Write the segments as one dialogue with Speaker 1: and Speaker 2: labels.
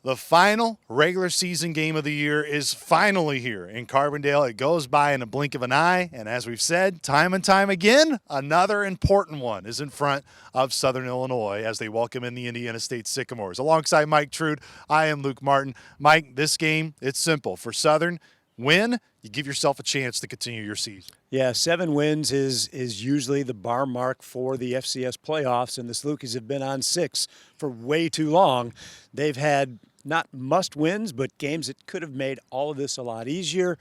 Speaker 1: The final regular season game of the year is finally here in Carbondale. It goes by in a blink of an eye, and as we've said time and time again, another important one is in front of Southern Illinois as they welcome in the Indiana State Sycamores. Alongside Mike Trude, I am Luke Martin. Mike, this game, it's simple. For Southern, win, you give yourself a chance to continue your season.
Speaker 2: Yeah, 7 wins is usually the bar mark for the FCS playoffs, and the Salukis have been on 6 for way too long. They've had not must wins, but games that could have made all of this a lot easier.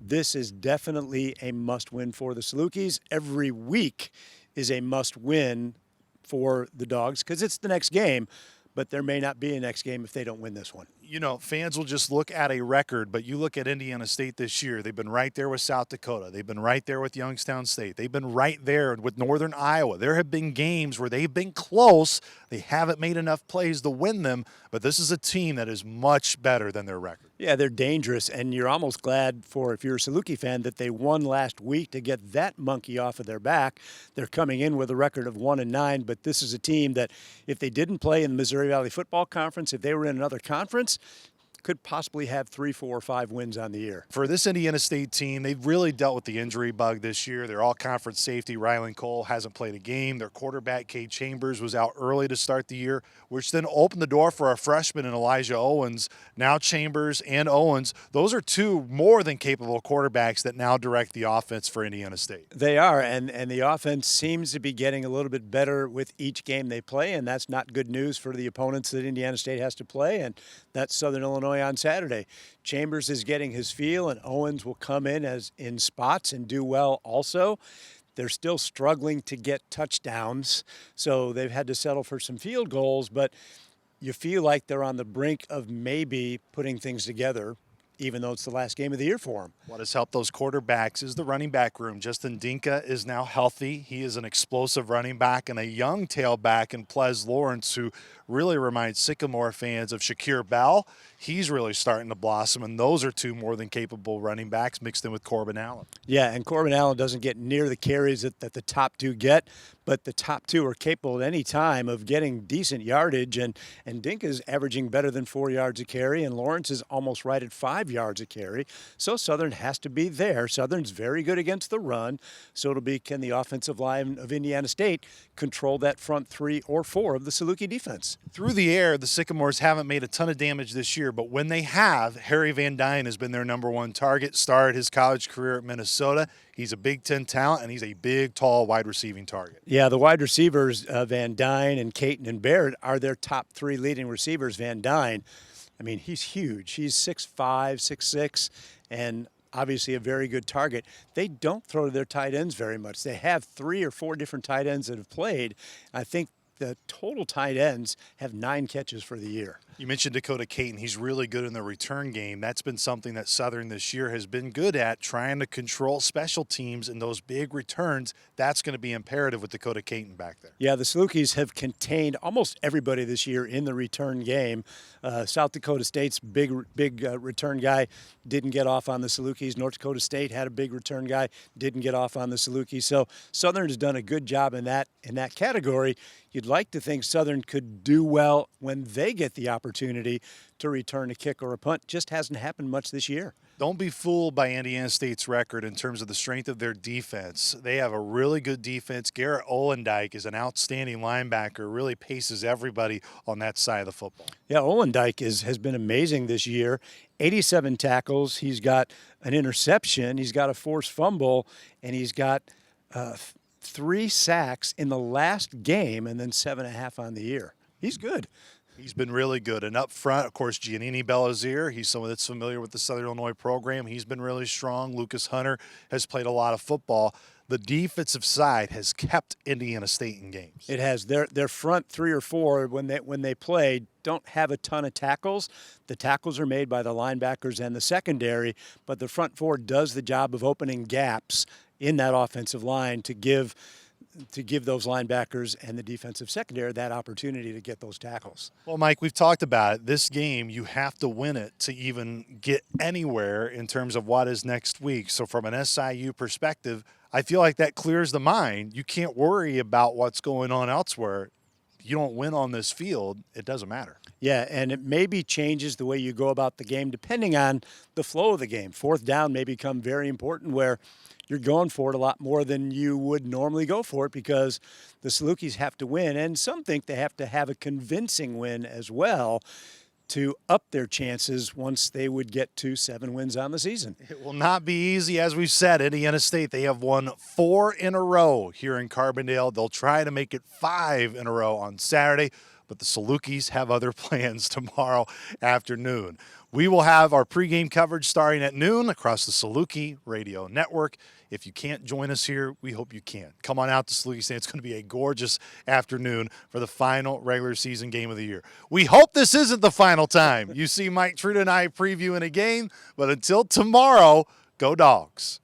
Speaker 2: This is definitely a must win for the Salukis. Every week is a must win for the Dogs because it's the next game, but there may not be a next game if they don't win this one.
Speaker 1: You know, fans will just look at a record, but you look at Indiana State this year, they've been right there with South Dakota. They've been right there with Youngstown State. They've been right there with Northern Iowa. There have been games where they've been close. They haven't made enough plays to win them, but this is a team that is much better than their record.
Speaker 2: Yeah, they're dangerous, and you're almost glad for, if you're a Saluki fan, that they won last week to get that monkey off of their back. They're coming in with a record of 1-9, but this is a team that if they didn't play in the Missouri Valley Football Conference, if they were in another conference, could possibly have 3, 4, or 5 wins on the year.
Speaker 1: For this Indiana State team, they've really dealt with the injury bug this year. They're all conference safety. Rylan Cole hasn't played a game. Their quarterback, Cade Chambers, was out early to start the year, which then opened the door for a freshman in Elijah Owens. Now Chambers and Owens, those are 2 more than capable quarterbacks that now direct the offense for Indiana State.
Speaker 2: They are, and the offense seems to be getting a little bit better with each game they play, and that's not good news for the opponents that Indiana State has to play, and that's Southern Illinois on Saturday. Chambers is getting his feel, and Owens will come in spots and do well also. They're still struggling to get touchdowns, so they've had to settle for some field goals, but you feel like they're on the brink of maybe putting things together, even though it's the last game of the year for them.
Speaker 1: What has helped those quarterbacks is the running back room. Justin Dinka is now healthy. He is an explosive running back, and a young tailback in Ples Lawrence who really reminds Sycamore fans of Shakir Bell. He's really starting to blossom, and those are 2 more than capable running backs mixed in with Corbin Allen.
Speaker 2: Yeah, and Corbin Allen doesn't get near the carries that the top 2 get, but the top 2 are capable at any time of getting decent yardage, and Dinka's averaging better than 4 yards a carry, and Lawrence is almost right at 5 yards a carry. So Southern has to be there. Southern's very good against the run, so it'll be, can the offensive line of Indiana State control that front 3 or 4 of the Saluki defense?
Speaker 1: Through the air, the Sycamores haven't made a ton of damage this year, but when they have, Harry Van Dyne has been their #1 target. Started his college career at Minnesota. He's a Big Ten talent, and he's a big, tall, wide receiving target.
Speaker 2: Yeah, the wide receivers, Van Dyne and Caton and Barrett, are their top 3 leading receivers. Van Dyne, I mean, he's huge. He's 6'5", 6'6", and obviously a very good target. They don't throw to their tight ends very much. They have 3 or 4 different tight ends that have played. I think the total tight ends have 9 catches for the year.
Speaker 1: You mentioned Dakota Caton. He's really good in the return game. That's been something that Southern this year has been good at, trying to control special teams in those big returns. That's going to be imperative with Dakota Caton back there.
Speaker 2: Yeah, the Salukis have contained almost everybody this year in the return game. South Dakota State's big return guy didn't get off on the Salukis. North Dakota State had a big return guy, didn't get off on the Salukis. So Southern has done a good job in that category. You'd like to think Southern could do well when they get the opportunity to return a kick or a punt. Just hasn't happened much this year.
Speaker 1: Don't be fooled by Indiana State's record in terms of the strength of their defense. They have a really good defense. Garrett Olendijk is an outstanding linebacker, really paces everybody on that side of the football.
Speaker 2: Yeah, Olendijk has been amazing this year. 87 tackles. He's got an interception. He's got a forced fumble, and he's got 3 sacks in the last game and then 7.5 on the year. He's good.
Speaker 1: He's been really good. And up front, of course, Giannini Bellazier. He's someone that's familiar with the Southern Illinois program. He's been really strong. Lucas Hunter has played a lot of football. The defensive side has kept Indiana State in games.
Speaker 2: It has. Their front 3 or 4, when they play, don't have a ton of tackles. The tackles are made by the linebackers and the secondary, but the front 4 does the job of opening gaps in that offensive line to give those linebackers and the defensive secondary that opportunity to get those tackles.
Speaker 1: Well, Mike, we've talked about it. This game, you have to win it to even get anywhere in terms of what is next week. So from an SIU perspective, I feel like that clears the mind. You can't worry about what's going on elsewhere. you don't win on this field, it doesn't matter.
Speaker 2: Yeah, and it maybe changes the way you go about the game depending on the flow of the game. Fourth down may become very important where you're going for it a lot more than you would normally go for it because the Salukis have to win, and some think they have to have a convincing win as well to up their chances once they would get to 7 wins on the season.
Speaker 1: It will not be easy. As we've said, Indiana State, they have won 4 in a row here in Carbondale. They'll try to make it 5 in a row on Saturday, but the Salukis have other plans tomorrow afternoon. We will have our pregame coverage starting at noon across the Saluki Radio Network. If you can't join us here, we hope you can. Come on out to Saluki Stadium. It's going to be a gorgeous afternoon for the final regular season game of the year. We hope this isn't the final time you see Mike Truda and I previewing a game, but until tomorrow, go Dogs.